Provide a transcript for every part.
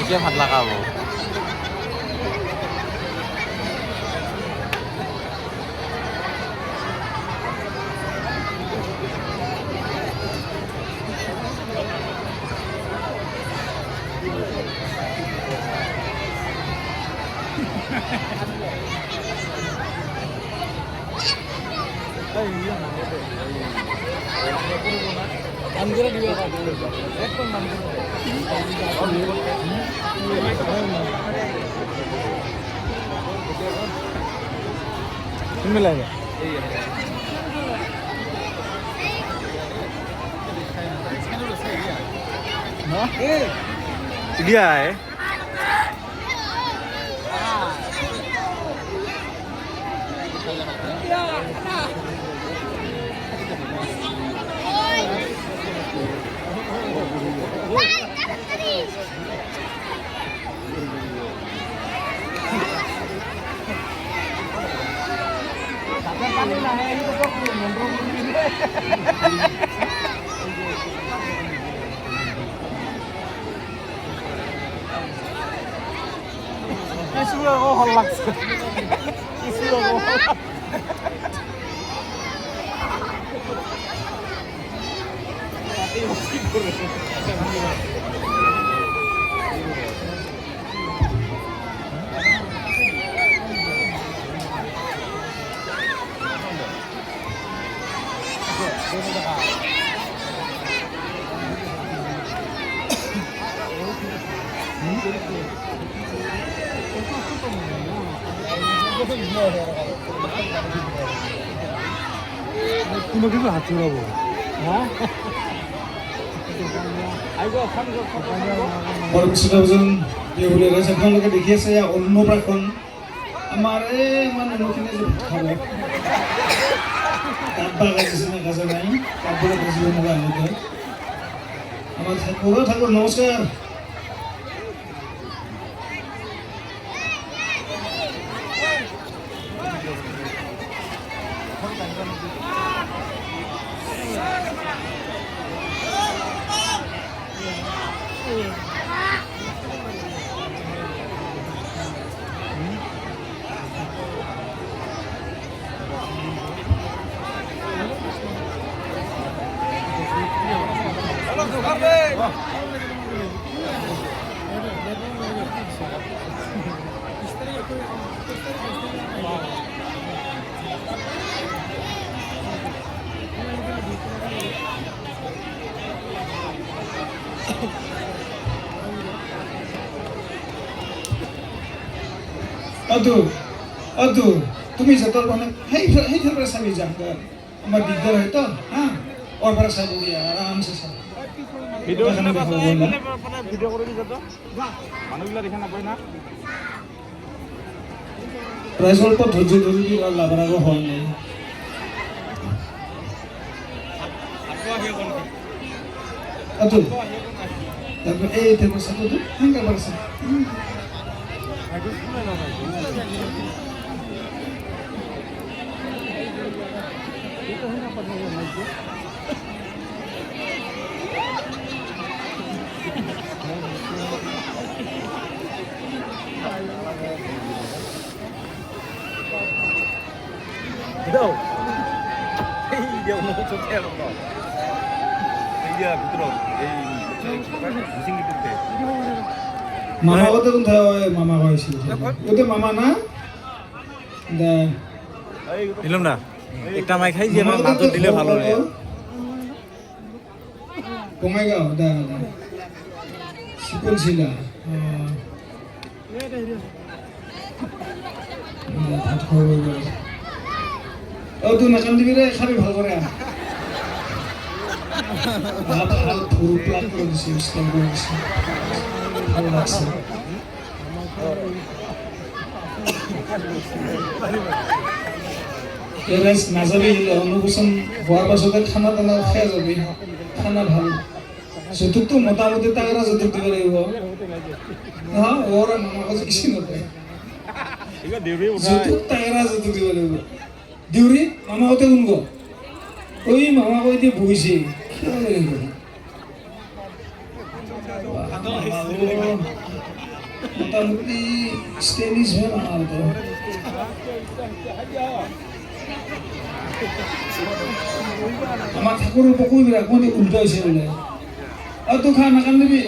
এতিয়া ভাত লগাব मिलाएगा गया है 이수라고 헐락스 이수라고 कुमार हाथ चुराबो परमसिदावजों देवले राजाखौ लोगो देखिए saya अन्नप्राशन আমারে মানে নখিনে যে খাবে তাব্বা গাছিনা গাজানাই তাব্বা গাছিনা লাগা হতো আমার ঠাকুর নমস্কার अदु तुम्हें जतल बने हे फिर सभी जानकर हमारे दिग्गज है तो हाँ और बड़ा सब हो गया आराम से सब वीडियो करने का वीडियो करोगे जतो मानुगला देखना पड़ना प्राइसल पर धोजे धोजे और लाभरा को होल नहीं अदु तब ए तेरे सब तो हंगा बरसा đâu? Hey, điều nó cũng theo được rồi. দিয়া ভিতৰত এই মিচিংগীটোতে মামা কথা কোন মামা কৈছিল গোটেই মামা না দে দিলাম না একটা মাই খাই দিয়ে মাছ দিলে ভালো হয় বঙাইগাঁও দে শিকলছিলা ভাত খাব গ'ল তুই নাকান দিবি রে খাবি ভাল করে ভাল ফুল প্লাগ করে দিছি স্ক্যান করে দিছি ভালো লাগছে নাযাবি অনুপচন হোৱাৰ পাছতে খানা টানা খাই যাবি খানা ভাল যৌতুকটো মোটামুটি তাগৰা যৌতুক দিব লাগিব নহয় ওৰা মামা কাছে কিছু নকয় যৌতুক তাগৰা যৌতুক দিব লাগিব দিউৰি মামা হতে কোন গো ওই মামা কই দিয়ে বহিছে মোটামুটি স্টেনিশ হয় মামা হতে আমার ঠাকুরের পকুই রাখবো উল্টা হয়েছে বলে তো খা না কান দিবি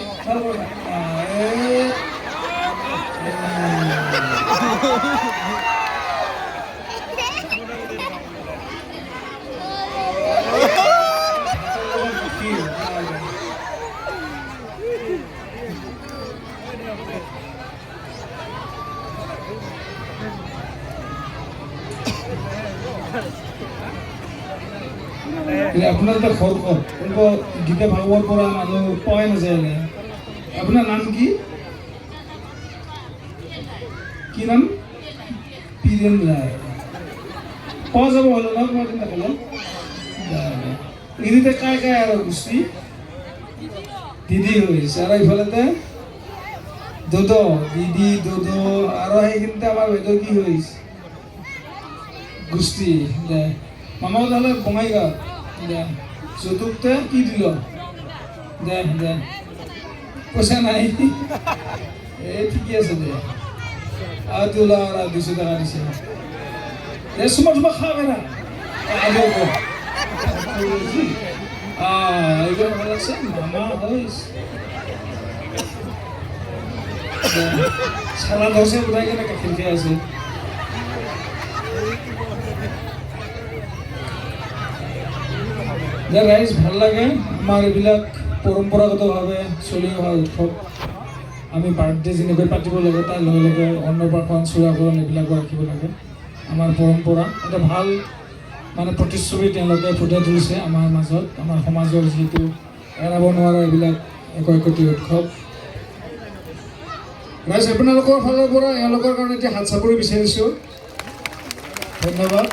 আপনার এটা খড়খড় কোনটো গীতা ভাগৱত পৰা মানুহ পোৱাই নাযায় আপোনাৰ নাম কি নাম পীৰেন ৰায় পোৱা যাব হলো ন তোমাৰ চিন্তা ক'লে ইদিতে কাই কাই আৰু গুচি দিদি হৈছে আৰু ইফালেতে দদ দিদি দদ আৰু সেইখিনিতে আমাৰ বেদৰ কি হৈছে গোষ্ঠী দে মামাও তাহলে বঙাইগাঁও দে যৌতুকতে কি দিল দে দে পইচা নাই এই ঠিকই আছে দে আর তোলা আর 200 টাকা দিছে দে সুমা খাবে না এইগুলো ভালো লাগছে মামা হইস সারা দশে বোধহয় কেন খেলতে আছে রাইজ ভাল লাগে আমাৰ এইবিলাক পৰম্পৰাগতভাৱে চলি অহা উৎসৱ আমি বাৰ্থডে যেনেকৈ পাতিব লাগে তাৰ লগে লগে অন্নপ্ৰাশন চূড়াকৰণ এইবিলাকো ৰাখিব লাগে আমাৰ পৰম্পৰা এটা ভাল মানে প্ৰতিচ্ছবি তেওঁলোকে ফুটাই তুলিছে আমাৰ মাজত আমাৰ সমাজৰ যিটো এৰাব নোৱাৰা এইবিলাক একৈকতি উৎসৱ ৰাইজ আপোনালোকৰ ফালৰ পৰা এওঁলোকৰ কাৰণে এতিয়া হাত চাপৰি বিচাৰিছোঁ ধন্যবাদ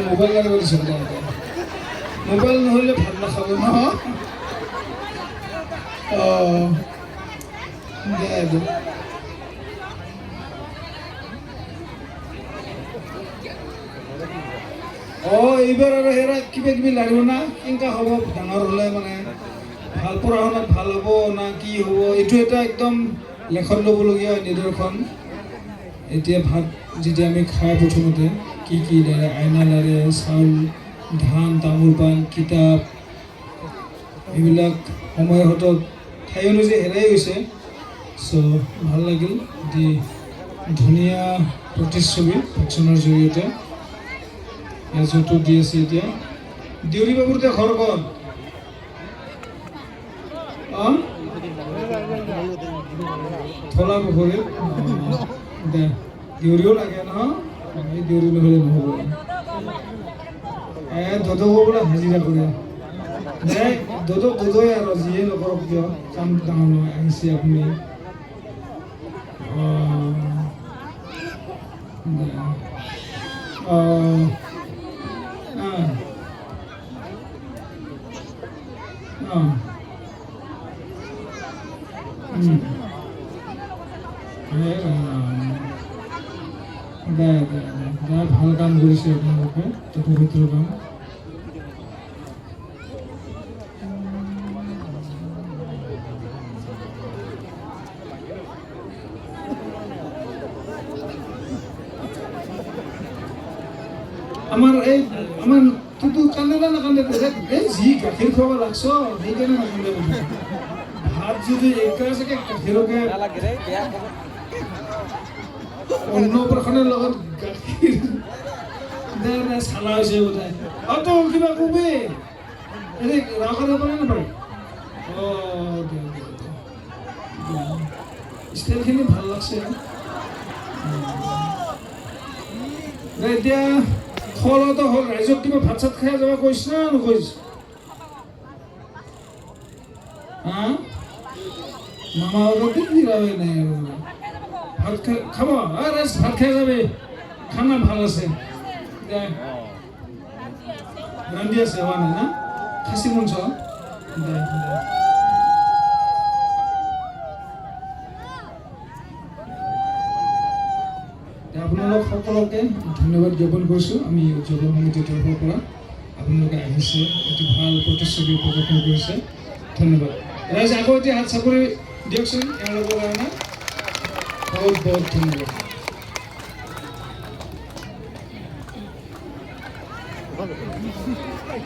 মোবাইল গাড়ি বলিছে মোবাইল নহলে ভাত নাখাব ন এইবাৰ আৰু হেৰা কিবা কিবি লাগিব না কেনেকা হ'ব ডাঙৰ হ'লে মানে ভাল পঢ়া শুনাত ভাল হ'ব না কি হ'ব এইটো এটা একদম লেখন ল'বলগীয়া নিদৰ্শন এতিয়া ভাত যেতিয়া আমি খাই প্ৰথমতে কি কি লাৰে আইনা লাৰে চাউল ধান তামোল পাণ কিতাপ এইবিলাক সময়ৰ হাতত ঠাই অনুযায়ী হেৰাই গৈছে চ' ভাল লাগিল দি ধুনীয়া প্ৰতিচ্ছবি ভেকশ্যনৰ জৰিয়তে যৌতুক দি আছে এতিয়া দেউৰী বাবুৰ এতিয়া ঘৰ ক'ত থলা পুখুৰীত দে দেউৰীও লাগে নহয় এই দেউৰী নহ'লে নহ'ব দদকো বোলে হাজিৰা কৰে দে দদই আৰু যিয়ে নকৰক কিয় কাম ডাঙৰ নহয় আহিছে আপুনি ভাল কাম কৰিছে আপোনালোকে এটা পবিত্ৰ কাম আমাৰ তোৰতো কান্দে না নাকান্দে এই যি গাখীৰ খুৱাব লাগছ সেইকাৰণে নাকান্দে বোধ ভাত যদি একেৰাচাকে গাখীৰকে অন্নপ্ৰাশনৰ লগত গাখীৰ চালা হৈছে বোধ তো কিবা কবি এনেই ৰাখা যাব নাপাৰে ষ্টাইলখিনি ভাল লাগছে এতিয়া খোৱাটো হ'ল ৰাইজক কিবা ভাত চাত খাই যাব কৈছ না নকৈছ হা মামা বাবা কি ৰাৱে নাই ভাত খাব ৰাইজ ভাত খাই যাবি খানা ভাল আছে ৰান্ধি আছে হোৱা নাই না খাচী মাংস আপোনালোক সকলোকে ধন্যবাদ জ্ঞাপন কৰিছোঁ আমি উদযাপন সমিতিৰ তৰফৰ পৰা আপোনালোকে আহিছে এটি ভাল প্ৰতিশ্ৰুতি প্ৰদৰ্শন কৰিছে ধন্যবাদ ৰাইজ আকৌ এতিয়া হাত চাপৰি দিয়কচোন এওঁলোকৰ কাৰণে বহুত বহুত ধন্যবাদ